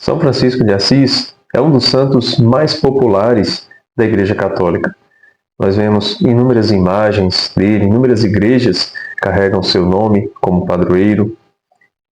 São Francisco de Assis é um dos santos mais populares da Igreja Católica. Nós vemos inúmeras imagens dele, inúmeras igrejas carregam seu nome como padroeiro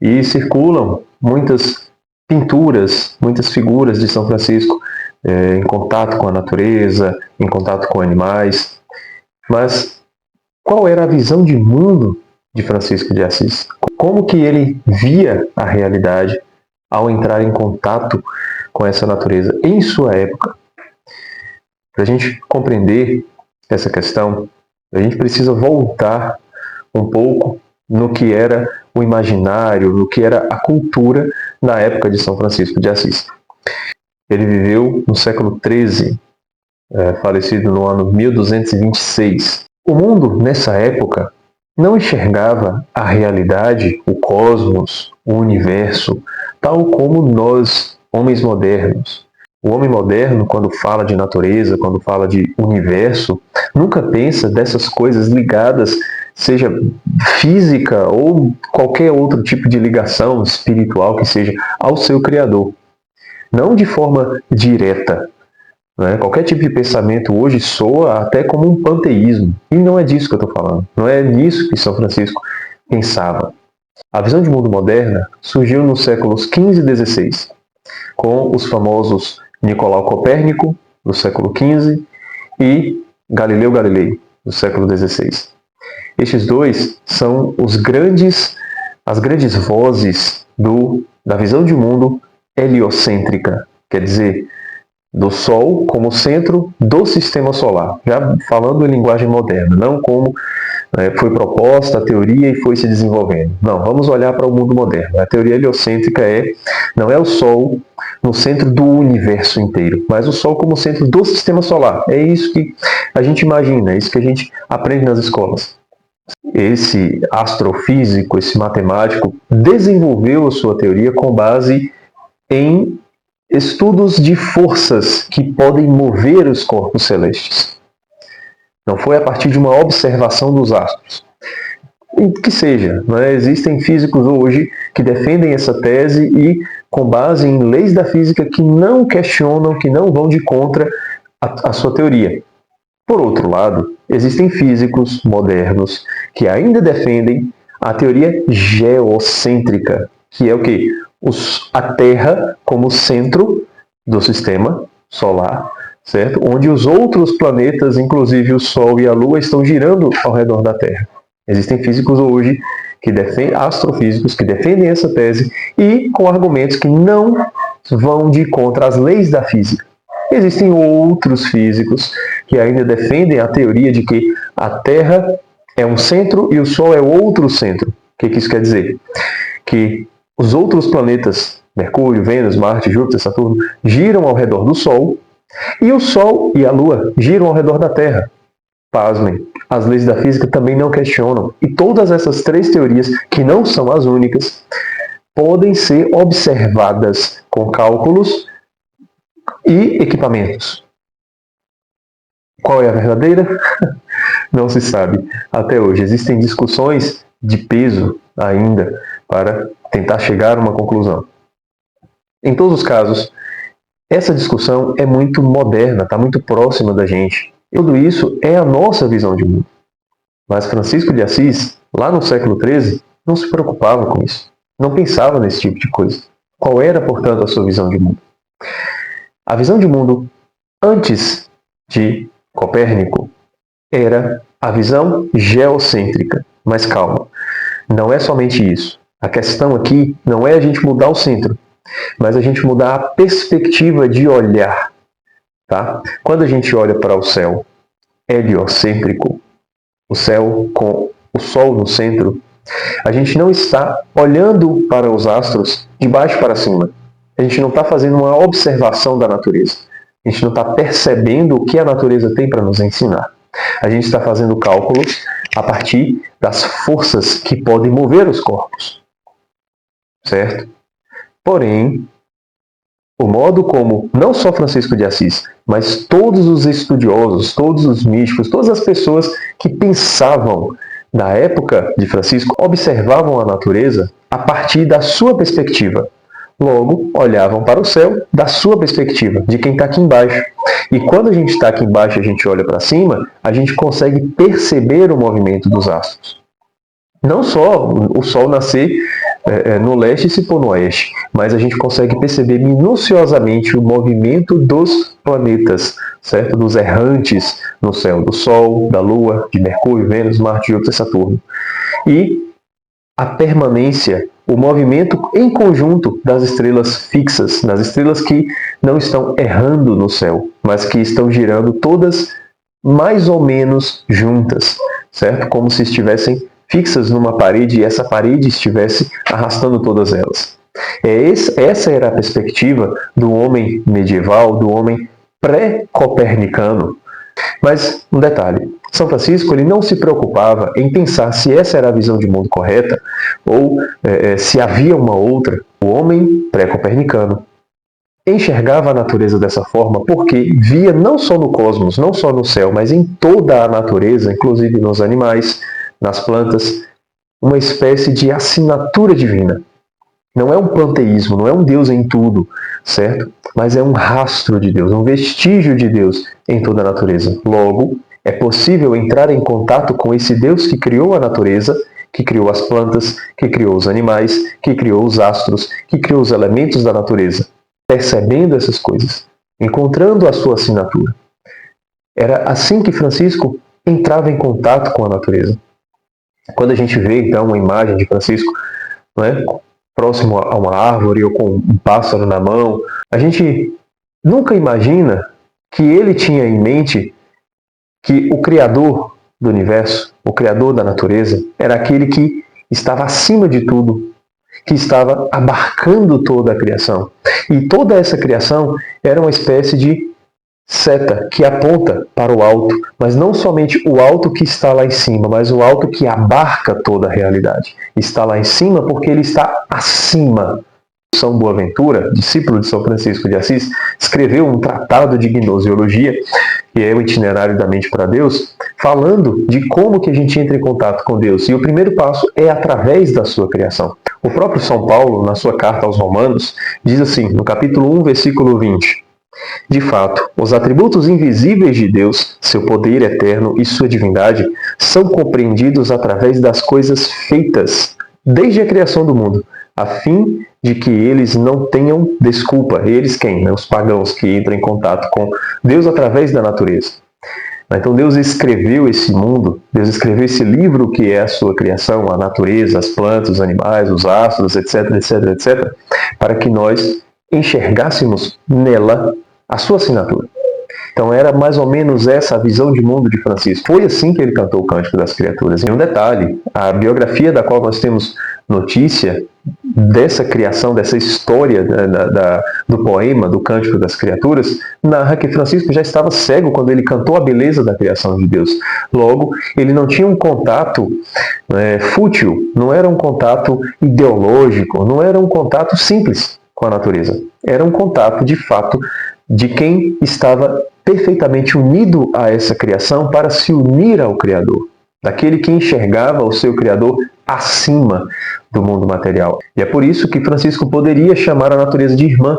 e circulam muitas pinturas, muitas figuras de São Francisco em contato com a natureza, em contato com animais. Mas qual era a visão de mundo de Francisco de Assis? Como que ele via a realidade ao entrar em contato com essa natureza em sua época? Para a gente compreender essa questão, a gente precisa voltar um pouco no que era o imaginário, no que era a cultura na época de São Francisco de Assis. Ele viveu no século XIII, falecido no ano 1226. O mundo, nessa época, não enxergava a realidade, o cosmos, o universo, tal como nós, homens modernos. O homem moderno, quando fala de natureza, quando fala de universo, nunca pensa dessas coisas ligadas, seja física ou qualquer outro tipo de ligação espiritual que seja, ao seu Criador. Não de forma direta. Né? Qualquer tipo de pensamento hoje soa até como um panteísmo. E não é disso que eu estou falando. Não é nisso que São Francisco pensava. A visão de mundo moderna surgiu nos séculos XV e XVI, com os famosos Nicolau Copérnico, do século XV, e Galileu Galilei, do século XVI. Estes dois são as grandes vozes da visão de mundo heliocêntrica, quer dizer, do Sol como centro do sistema solar, já falando em linguagem moderna, não como foi proposta a teoria e foi se desenvolvendo. Não, vamos olhar para o mundo moderno. A teoria heliocêntrica não é o Sol no centro do universo inteiro, mas o Sol como centro do sistema solar. É isso que a gente imagina, é isso que a gente aprende nas escolas. Esse astrofísico, esse matemático, desenvolveu a sua teoria com base em estudos de forças que podem mover os corpos celestes. Não foi a partir de uma observação dos astros. Que seja, né? Existem físicos hoje que defendem essa tese e com base em leis da física que não questionam, que não vão de contra a sua teoria. Por outro lado, existem físicos modernos que ainda defendem a teoria geocêntrica, que é o quê? A Terra como centro do sistema solar, certo? Onde os outros planetas, inclusive o Sol e a Lua, estão girando ao redor da Terra. Existem físicos hoje, astrofísicos, que defendem essa tese e com argumentos que não vão de contra as leis da física. Existem outros físicos que ainda defendem a teoria de que a Terra é um centro e o Sol é outro centro. O que isso quer dizer? Que os outros planetas, Mercúrio, Vênus, Marte, Júpiter, Saturno, giram ao redor do Sol e o Sol e a Lua giram ao redor da Terra. Pasmem, as leis da física também não questionam. E todas essas três teorias, que não são as únicas, podem ser observadas com cálculos e equipamentos. Qual é a verdadeira? Não se sabe até hoje. Existem discussões de peso ainda para tentar chegar a uma conclusão. Em todos os casos, essa discussão é muito moderna, está muito próxima da gente. Tudo isso é a nossa visão de mundo. Mas Francisco de Assis, lá no século XIII, não se preocupava com isso. Não pensava nesse tipo de coisa. Qual era, portanto, a sua visão de mundo? A visão de mundo antes de Copérnico era a visão geocêntrica. Mas calma, não é somente isso. A questão aqui não é a gente mudar o centro, mas a gente mudar a perspectiva de olhar. Tá? Quando a gente olha para o céu heliocêntrico, o céu com o Sol no centro, a gente não está olhando para os astros de baixo para cima. A gente não está fazendo uma observação da natureza. A gente não está percebendo o que a natureza tem para nos ensinar. A gente está fazendo cálculos a partir das forças que podem mover os corpos. Certo? Porém, o modo como não só Francisco de Assis, mas todos os estudiosos, todos os místicos, todas as pessoas que pensavam na época de Francisco, observavam a natureza a partir da sua perspectiva. Logo, olhavam para o céu da sua perspectiva, de quem está aqui embaixo. E quando a gente está aqui embaixo e a gente olha para cima, a gente consegue perceber o movimento dos astros. Não só o Sol nascer no leste e se pôr no oeste, mas a gente consegue perceber minuciosamente o movimento dos planetas, certo? Dos errantes no céu, do Sol, da Lua, de Mercúrio, Vênus, Marte, Júpiter e Saturno. E a permanência, o movimento em conjunto das estrelas fixas, das estrelas que não estão errando no céu, mas que estão girando todas mais ou menos juntas, certo? Como se estivessem fixas numa parede e essa parede estivesse arrastando todas elas. Essa era a perspectiva do homem medieval, do homem pré-copernicano. Mas um detalhe, São Francisco ele não se preocupava em pensar se essa era a visão de mundo correta ou se havia uma outra. O homem pré-copernicano enxergava a natureza dessa forma porque via não só no cosmos, não só no céu, mas em toda a natureza, inclusive nos animais, nas plantas, uma espécie de assinatura divina. Não é um panteísmo, não é um Deus em tudo, certo? Mas é um rastro de Deus, um vestígio de Deus em toda a natureza. Logo, é possível entrar em contato com esse Deus que criou a natureza, que criou as plantas, que criou os animais, que criou os astros, que criou os elementos da natureza, percebendo essas coisas, encontrando a sua assinatura. Era assim que Francisco entrava em contato com a natureza. Quando a gente vê, então, uma imagem de Francisco, próximo a uma árvore ou com um pássaro na mão, a gente nunca imagina que ele tinha em mente que o Criador do universo, o Criador da natureza, era aquele que estava acima de tudo, que estava abarcando toda a criação. E toda essa criação era uma espécie de seta que aponta para o alto, mas não somente o alto que está lá em cima, mas o alto que abarca toda a realidade. Está lá em cima porque ele está acima. São Boaventura, discípulo de São Francisco de Assis, escreveu um tratado de gnoseologia, que é o itinerário da mente para Deus, falando de como que a gente entra em contato com Deus. E o primeiro passo é através da sua criação. O próprio São Paulo, na sua carta aos Romanos, diz assim, no capítulo 1, versículo 20, de fato, os atributos invisíveis de Deus, seu poder eterno e sua divindade, são compreendidos através das coisas feitas desde a criação do mundo, a fim de que eles não tenham desculpa. Eles quem? Os pagãos que entram em contato com Deus através da natureza. Então Deus escreveu esse mundo, Deus escreveu esse livro que é a sua criação, a natureza, as plantas, os animais, os astros, etc, etc, etc, para que nós enxergássemos nela a sua assinatura. Então era mais ou menos essa a visão de mundo de Francisco. Foi assim que ele cantou o Cântico das Criaturas. E um detalhe, a biografia da qual nós temos notícia dessa criação, dessa história do poema, do Cântico das Criaturas, narra que Francisco já estava cego quando ele cantou a beleza da criação de Deus. Logo, ele não tinha um contato fútil, não era um contato ideológico, não era um contato simples com a natureza. Era um contato, de fato, de quem estava perfeitamente unido a essa criação para se unir ao Criador. Daquele que enxergava o seu Criador acima do mundo material. E é por isso que Francisco poderia chamar a natureza de irmã,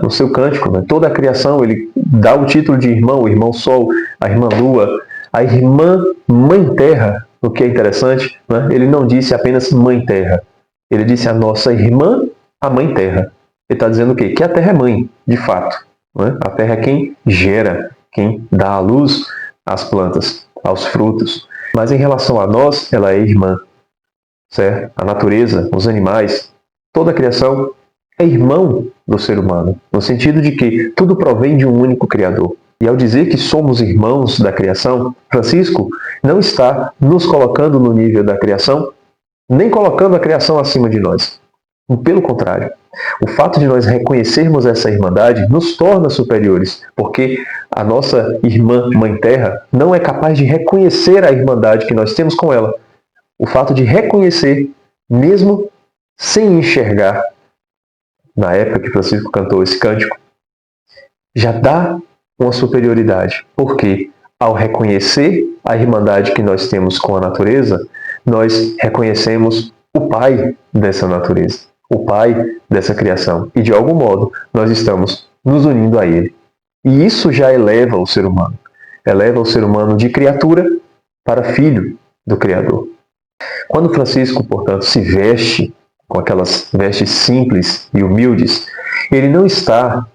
no seu cântico. Toda a criação, ele dá o título de irmão, o irmão Sol, a irmã Lua, a irmã Mãe Terra, o que é interessante, ele não disse apenas Mãe Terra, ele disse a nossa irmã, a Mãe Terra. Ele está dizendo o quê? Que a Terra é mãe, de fato. A Terra é quem gera, quem dá à luz às plantas, aos frutos. Mas em relação a nós, ela é irmã. Certo? A natureza, os animais, toda a criação é irmão do ser humano, no sentido de que tudo provém de um único Criador. E ao dizer que somos irmãos da criação, Francisco não está nos colocando no nível da criação, nem colocando a criação acima de nós. Pelo contrário, o fato de nós reconhecermos essa irmandade nos torna superiores, porque a nossa irmã Mãe Terra não é capaz de reconhecer a irmandade que nós temos com ela. O fato de reconhecer, mesmo sem enxergar, na época que Francisco cantou esse cântico, já dá uma superioridade. Porque ao reconhecer a irmandade que nós temos com a natureza, nós reconhecemos o Pai dessa natureza. o Pai dessa criação. E de algum modo nós estamos nos unindo a Ele. E isso já eleva o ser humano. Eleva o ser humano de criatura para filho do Criador. Quando Francisco, portanto, se veste com aquelas vestes simples e humildes, ele não está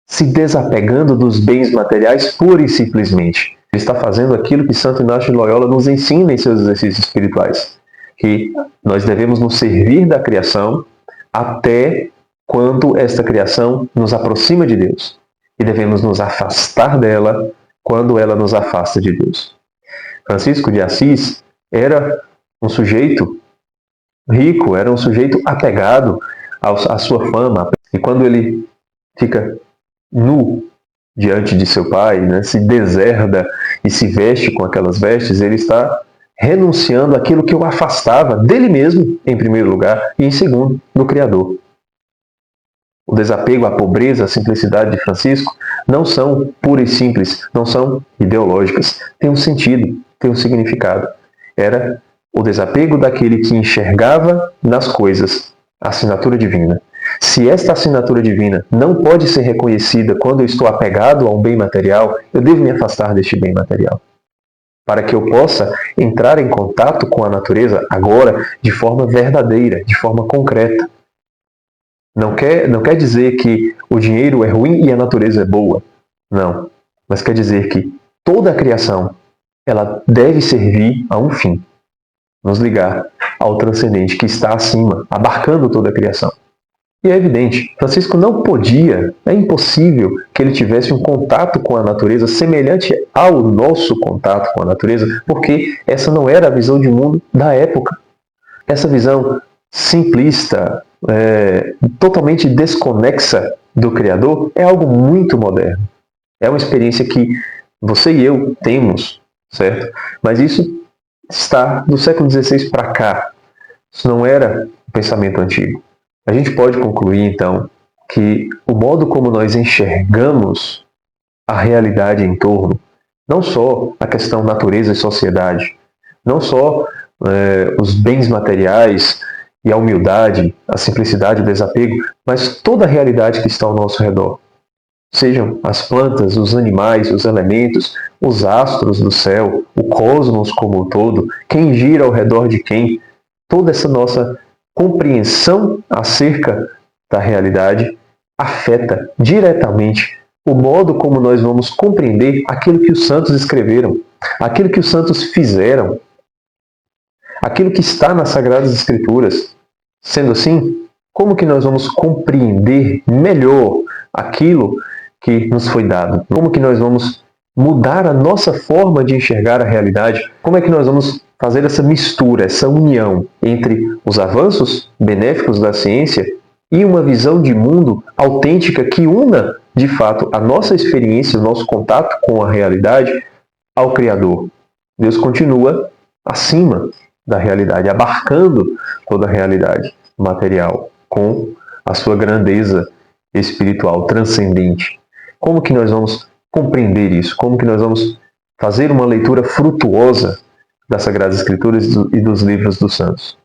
se desapegando dos bens materiais pura e simplesmente. Ele está fazendo aquilo que Santo Inácio de Loyola nos ensina em seus exercícios espirituais, que nós devemos nos servir da criação até quando esta criação nos aproxima de Deus, e devemos nos afastar dela quando ela nos afasta de Deus. Francisco de Assis era um sujeito rico, era um sujeito apegado à sua fama, e quando ele fica nu diante de seu pai, né, se deserda e se veste com aquelas vestes, ele está renunciando àquilo que o afastava dele mesmo, em primeiro lugar, e em segundo, do Criador. O desapego, a pobreza, a simplicidade de Francisco não são puras e simples, não são ideológicas. Tem um sentido, tem um significado. Era o desapego daquele que enxergava nas coisas a assinatura divina. Se esta assinatura divina não pode ser reconhecida quando eu estou apegado a um bem material, eu devo me afastar deste bem material, para que eu possa entrar em contato com a natureza agora de forma verdadeira, de forma concreta. Não quer dizer que o dinheiro é ruim e a natureza é boa. Não. Mas quer dizer que toda a criação ela deve servir a um fim. Nos ligar ao transcendente que está acima, abarcando toda a criação. E é evidente, Francisco não podia, é impossível que ele tivesse um contato com a natureza semelhante ao nosso contato com a natureza, porque essa não era a visão de mundo da época. Essa visão simplista, totalmente desconexa do Criador, é algo muito moderno. É uma experiência que você e eu temos, certo? Mas isso está do século XVI para cá. Isso não era o pensamento antigo. A gente pode concluir, então, que o modo como nós enxergamos a realidade em torno, não só a questão natureza e sociedade, não só os bens materiais e a humildade, a simplicidade, o desapego, mas toda a realidade que está ao nosso redor. Sejam as plantas, os animais, os elementos, os astros do céu, o cosmos como um todo, quem gira ao redor de quem, toda essa nossa compreensão acerca da realidade afeta diretamente o modo como nós vamos compreender aquilo que os santos escreveram, aquilo que os santos fizeram, aquilo que está nas Sagradas Escrituras. Sendo assim, como que nós vamos compreender melhor aquilo que nos foi dado? Como que nós vamos mudar a nossa forma de enxergar a realidade? Como é que nós vamos fazer essa mistura, essa união entre os avanços benéficos da ciência e uma visão de mundo autêntica que una, de fato, a nossa experiência, o nosso contato com a realidade ao Criador? Deus continua acima da realidade, abarcando toda a realidade material, com a sua grandeza espiritual, transcendente. Como que nós vamos compreender isso? Como que nós vamos fazer uma leitura frutuosa das Sagradas Escrituras e dos livros dos santos?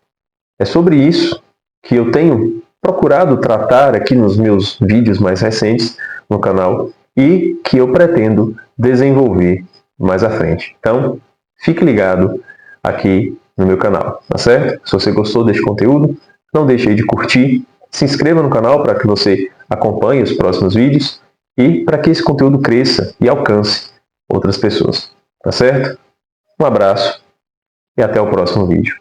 É sobre isso que eu tenho procurado tratar aqui nos meus vídeos mais recentes no canal e que eu pretendo desenvolver mais à frente. Então, fique ligado aqui no meu canal, tá certo? Se você gostou deste conteúdo, não deixe de curtir, se inscreva no canal para que você acompanhe os próximos vídeos e para que esse conteúdo cresça e alcance outras pessoas, tá certo? Um abraço e até o próximo vídeo.